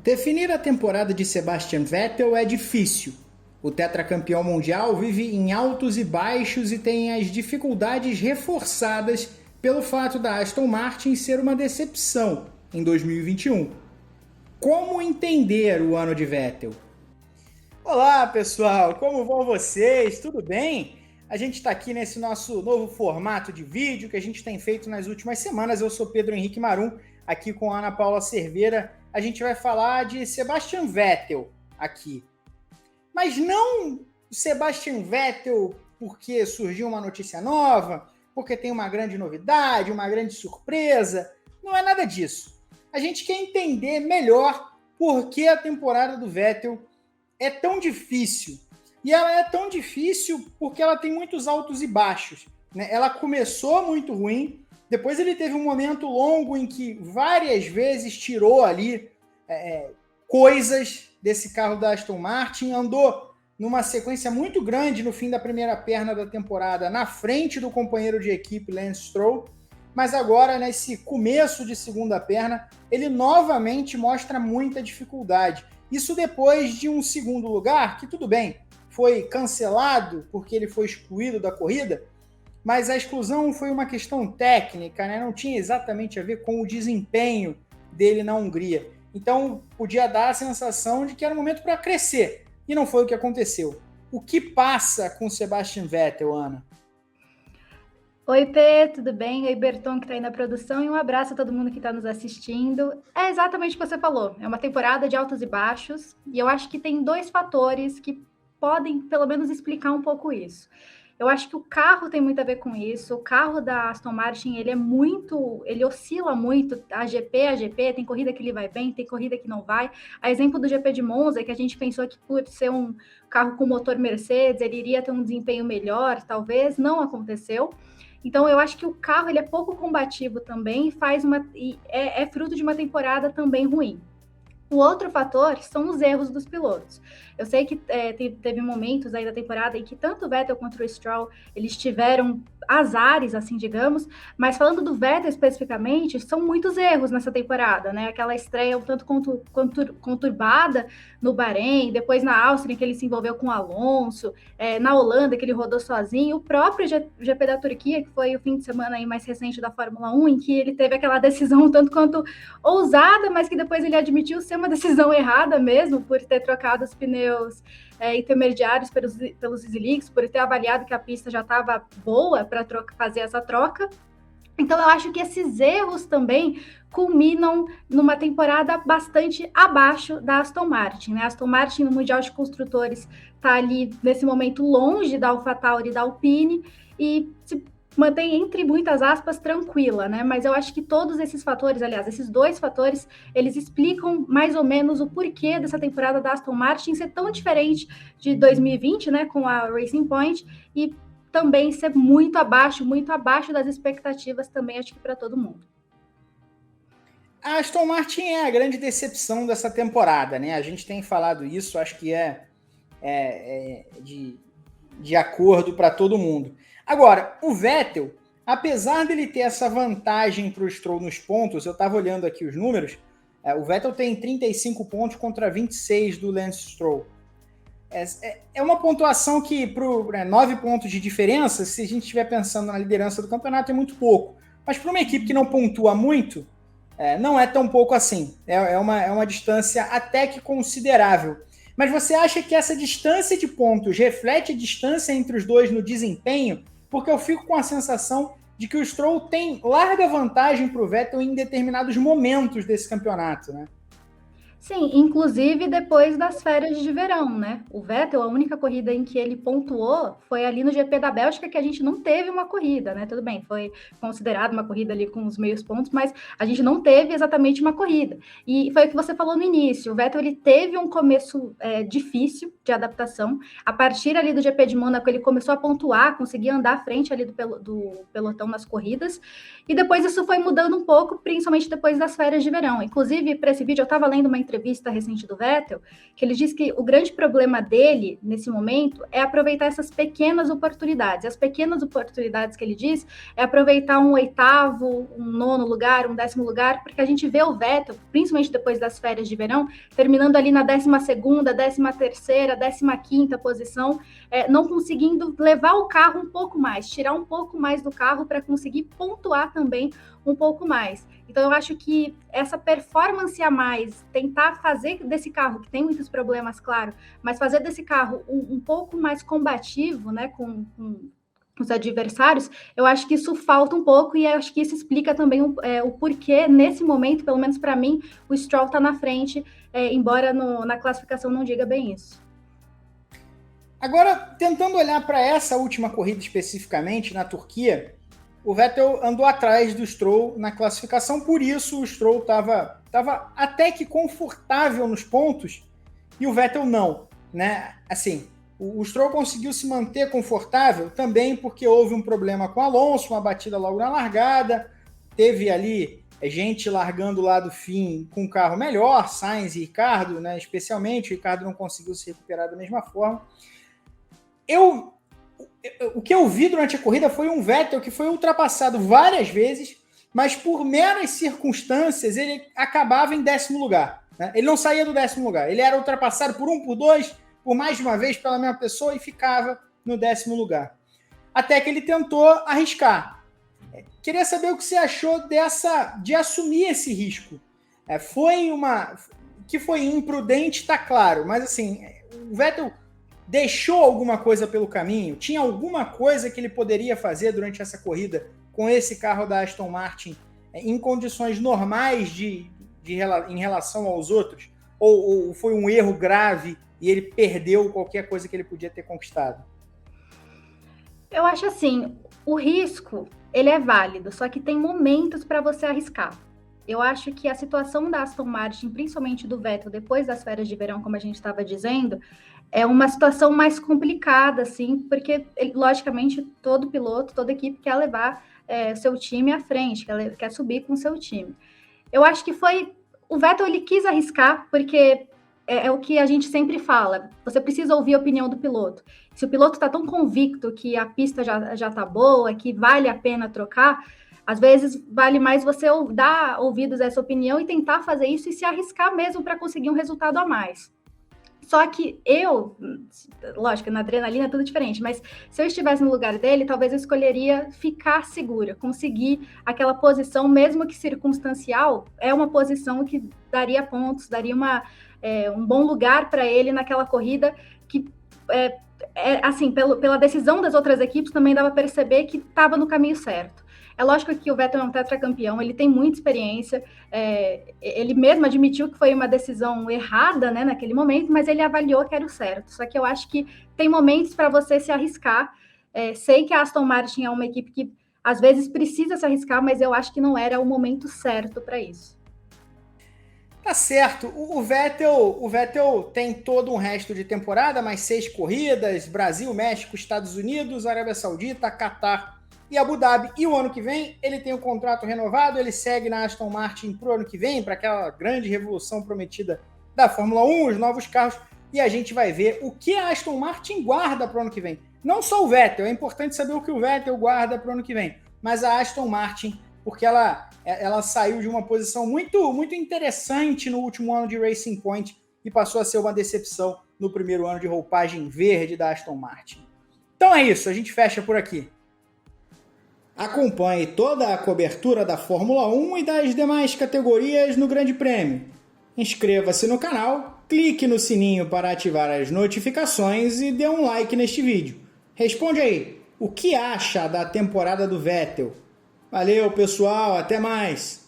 Definir a temporada de Sebastian Vettel é difícil. O tetracampeão mundial vive em altos e baixos e tem as dificuldades reforçadas pelo fato da Aston Martin ser uma decepção em 2021. Como entender o ano de Vettel? Olá, pessoal! Como vão vocês? Tudo bem? A gente está aqui nesse nosso novo formato de vídeo que a gente tem feito nas últimas semanas. Eu sou Pedro Henrique Marum, aqui com a Ana Paula Cerveira. A gente vai falar de Sebastian Vettel aqui. Mas não Sebastian Vettel porque surgiu uma notícia nova, porque tem uma grande novidade, uma grande surpresa. Não é nada disso. A gente quer entender melhor por que a temporada do Vettel é tão difícil. E ela é tão difícil porque ela tem muitos altos e baixos, né? Ela começou muito ruim, depois ele teve um momento longo em que várias vezes tirou ali coisas desse carro da Aston Martin, andou numa sequência muito grande no fim da primeira perna da temporada, na frente do companheiro de equipe, Lance Stroll, mas agora, nesse começo de segunda perna, ele novamente mostra muita dificuldade. Isso depois de um segundo lugar, que tudo bem, foi cancelado porque ele foi excluído da corrida, mas a exclusão foi uma questão técnica, né? Não tinha exatamente a ver com o desempenho dele na Hungria. Então, podia dar a sensação de que era um momento para crescer, e não foi o que aconteceu. O que passa com Sebastian Vettel, Ana? Oi, Pê, tudo bem? Oi, Berton, que está aí na produção, e um abraço a todo mundo que está nos assistindo. É exatamente o que você falou, é uma temporada de altos e baixos, e eu acho que tem dois fatores que podem, pelo menos, explicar um pouco isso. Eu acho que o carro tem muito a ver com isso. O carro da Aston Martin, ele oscila muito, a GP, tem corrida que ele vai bem, tem corrida que não vai. A exemplo do GP de Monza, que a gente pensou que por ser um carro com motor Mercedes, ele iria ter um desempenho melhor, talvez, não aconteceu. Então, eu acho que o carro ele é pouco combativo também e é fruto de uma temporada também ruim. O outro fator são os erros dos pilotos. Eu sei que teve momentos aí da temporada em que tanto o Vettel quanto o Stroll, eles tiveram azares, assim, digamos, mas falando do Vettel especificamente, são muitos erros nessa temporada, né? Aquela estreia um tanto conturbada no Bahrein, depois na Áustria, em que ele se envolveu com o Alonso, na Holanda, que ele rodou sozinho, o próprio GP da Turquia, que foi o fim de semana aí mais recente da Fórmula 1, em que ele teve aquela decisão um tanto quanto ousada, mas que depois ele admitiu ser uma decisão errada mesmo, por ter trocado os pneus intermediários pelos slicks, por ter avaliado que a pista já estava boa para fazer essa troca. Então, eu acho que esses erros também culminam numa temporada bastante abaixo da Aston Martin, né? A Aston Martin no Mundial de Construtores está ali, nesse momento, longe da AlphaTauri e da Alpine, e se mantém, entre muitas aspas, tranquila, né? Mas eu acho que todos esses fatores, aliás, esses dois fatores, eles explicam mais ou menos o porquê dessa temporada da Aston Martin ser tão diferente de 2020, né, com a Racing Point, e também ser muito abaixo das expectativas também, acho que para todo mundo. A Aston Martin é a grande decepção dessa temporada, né? A gente tem falado isso, acho que de acordo para todo mundo. Agora, o Vettel, apesar dele ter essa vantagem para o Stroll nos pontos, eu estava olhando aqui os números, o Vettel tem 35 pontos contra 26 do Lance Stroll. É uma pontuação que, para 9 pontos de diferença, se a gente estiver pensando na liderança do campeonato, é muito pouco. Mas para uma equipe que não pontua muito, não é tão pouco assim. É uma distância até que considerável. Mas você acha que essa distância de pontos reflete a distância entre os dois no desempenho? Porque eu fico com a sensação de que o Stroll tem larga vantagem para o Vettel em determinados momentos desse campeonato, né? Sim, inclusive depois das férias de verão, né? O Vettel, a única corrida em que ele pontuou foi ali no GP da Bélgica, que a gente não teve uma corrida, né? Tudo bem, foi considerado uma corrida ali com os meios pontos, mas a gente não teve exatamente uma corrida. E foi o que você falou no início, o Vettel ele teve um começo difícil de adaptação. A partir ali do GP de Mônaco, ele começou a pontuar, conseguia andar à frente ali do pelotão nas corridas, e depois isso foi mudando um pouco, principalmente depois das férias de verão. Inclusive, para esse vídeo, eu estava lendo uma entrevista entrevista recente do Vettel, que ele diz que o grande problema dele, nesse momento, é aproveitar essas pequenas oportunidades. As pequenas oportunidades que ele diz é aproveitar um 8º, um 9º lugar, um 10º lugar, porque a gente vê o Vettel, principalmente depois das férias de verão, terminando ali na 12ª, 13ª, 15ª posição, não conseguindo levar o carro um pouco mais, tirar um pouco mais do carro para conseguir pontuar também um pouco mais. Então, eu acho que essa performance a mais, tentar fazer desse carro, que tem muitos problemas, claro, mas fazer desse carro um pouco mais combativo, né, com os adversários, eu acho que isso falta um pouco e eu acho que isso explica também o porquê, nesse momento, pelo menos para mim, o Stroll está na frente, embora na classificação não diga bem isso. Agora, tentando olhar para essa última corrida especificamente, na Turquia, o Vettel andou atrás do Stroll na classificação, por isso o Stroll estava até que confortável nos pontos e o Vettel não, né? Assim, o Stroll conseguiu se manter confortável também porque houve um problema com o Alonso, uma batida logo na largada, teve ali gente largando lá do fim com um carro melhor, Sainz e Ricardo, né? Especialmente, o Ricardo não conseguiu se recuperar da mesma forma. O que eu vi durante a corrida foi um Vettel que foi ultrapassado várias vezes, mas por meras circunstâncias ele acabava em 10º lugar. Né? Ele não saía do 10º lugar. Ele era ultrapassado por por dois, por mais de uma vez pela mesma pessoa e ficava no 10º lugar. Até que ele tentou arriscar. Queria saber o que você achou de assumir esse risco. Que foi imprudente, tá claro, mas assim, o Vettel deixou alguma coisa pelo caminho? Tinha alguma coisa que ele poderia fazer durante essa corrida com esse carro da Aston Martin em condições normais em relação aos outros? Ou foi um erro grave e ele perdeu qualquer coisa que ele podia ter conquistado? Eu acho assim, o risco, ele é válido, só que tem momentos para você arriscar. Eu acho que a situação da Aston Martin, principalmente do Vettel, depois das férias de verão, como a gente estava dizendo, é uma situação mais complicada, assim, porque, logicamente, todo piloto, toda equipe quer levar seu time à frente, quer subir com o seu time. Eu acho que o Vettel, ele quis arriscar, porque é o que a gente sempre fala, você precisa ouvir a opinião do piloto. Se o piloto está tão convicto que a pista já está boa, que vale a pena trocar, às vezes vale mais você dar ouvidos a essa opinião e tentar fazer isso e se arriscar mesmo para conseguir um resultado a mais. Só que lógico, na adrenalina é tudo diferente, mas se eu estivesse no lugar dele, talvez eu escolheria ficar segura, conseguir aquela posição, mesmo que circunstancial, é uma posição que daria pontos, daria um bom lugar para ele naquela corrida que, assim, pela decisão das outras equipes, também dava para perceber que estava no caminho certo. É lógico que o Vettel é um tetracampeão, ele tem muita experiência, ele mesmo admitiu que foi uma decisão errada, né, naquele momento, mas ele avaliou que era o certo. Só que eu acho que tem momentos para você se arriscar. Sei que a Aston Martin é uma equipe que às vezes precisa se arriscar, mas eu acho que não era o momento certo para isso. Tá certo. O Vettel tem todo um resto de temporada, mais 6 corridas, Brasil, México, Estados Unidos, Arábia Saudita, Catar e Abu Dhabi. E o ano que vem ele tem o contrato renovado, ele segue na Aston Martin para o ano que vem, para aquela grande revolução prometida da Fórmula 1, os novos carros, e a gente vai ver o que a Aston Martin guarda para o ano que vem. Não só o Vettel, é importante saber o que o Vettel guarda para o ano que vem, mas a Aston Martin, porque ela saiu de uma posição muito, muito interessante no último ano de Racing Point e passou a ser uma decepção no primeiro ano de roupagem verde da Aston Martin. Então é isso, a gente fecha por aqui. Acompanhe toda a cobertura da Fórmula 1 e das demais categorias no Grande Prêmio. Inscreva-se no canal, clique no sininho para ativar as notificações e dê um like neste vídeo. Responde aí, o que acha da temporada do Vettel? Valeu, pessoal, até mais!